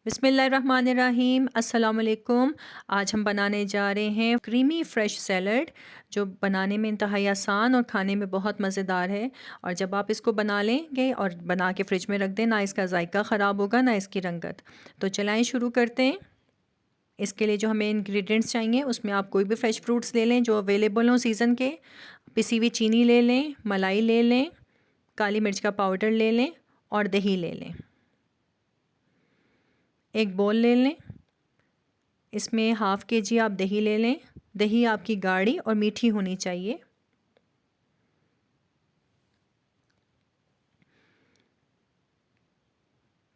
बिस्मिल्लाहिर्रहमानिर्रहीम अस्सलाम वालेकुम। आज हम बनाने जा रहे हैं क्रीमी फ़्रेश सैलड, जो बनाने में इंतहाई आसान और खाने में बहुत मज़ेदार है। और जब आप इसको बना लेंगे और बना के फ़्रिज में रख दें, ना इसका जायका ख़राब होगा ना इसकी रंगत। तो चलाएं शुरू करते हैं। इसके लिए जो हमें इंग्रेडिएंट्स चाहिए उसमें आप कोई भी फ्रेश फ्रूट्स ले लें जो अवेलेबल हों सीज़न के। पिसी हुई चीनी ले लें, मलाई ले लें, काली मिर्च का पाउडर ले लें और दही ले लें। एक बोल ले लें, इसमें हाफ़ केजी आप दही ले लें। दही आपकी गाढ़ी और मीठी होनी चाहिए।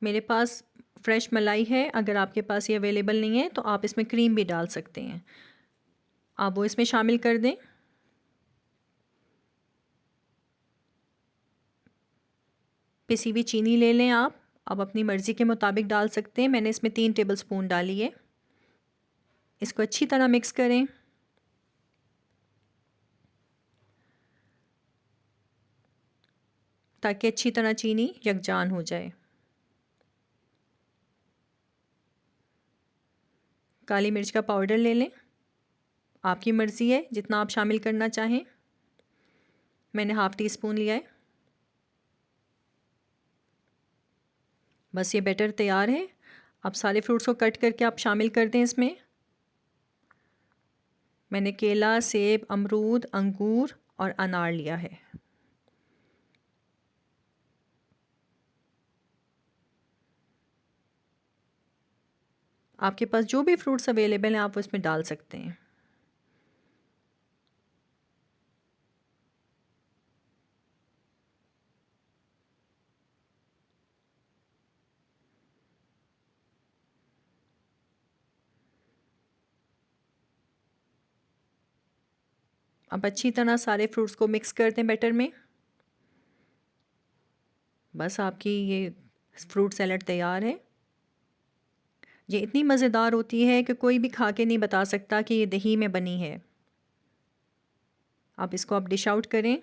मेरे पास फ्रेश मलाई है, अगर आपके पास ये अवेलेबल नहीं है तो आप इसमें क्रीम भी डाल सकते हैं। आप वो इसमें शामिल कर दें। पिसी हुई चीनी ले लें आप अपनी मर्ज़ी के मुताबिक डाल सकते हैं। मैंने इसमें 3 टेबलस्पून डाली है। इसको अच्छी तरह मिक्स करें। ताकि अच्छी तरह चीनी यकजान हो जाए। काली मिर्च का पाउडर ले लें, आपकी मर्ज़ी है जितना आप शामिल करना चाहें। मैंने हाफ़ टी स्पून लिया है। बस ये बैटर तैयार है। अब सारे फ्रूट्स को कट करके आप शामिल कर दें इसमें। मैंने केला, सेब, अमरूद, अंगूर और अनार लिया है। आपके पास जो भी फ्रूट्स अवेलेबल हैं आप वो इसमें डाल सकते हैं। अब अच्छी तरह सारे फ्रूट्स को मिक्स कर दें बैटर में। बस आपकी ये फ्रूट सैलड तैयार है। ये इतनी मज़ेदार होती है कि कोई भी खा के नहीं बता सकता कि ये दही में बनी है। अब इसको आप डिश आउट करें।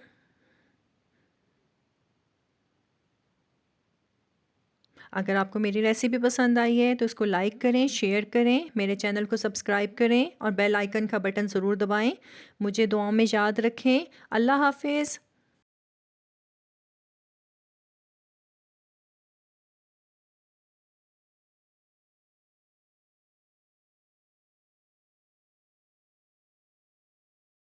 अगर आपको मेरी रेसिपी पसंद आई है तो इसको लाइक करें, शेयर करें, मेरे चैनल को सब्सक्राइब करें और बेल आइकन का बटन ज़रूर दबाएं। मुझे दुआओं में याद रखें। अल्लाह हाफ़िज़।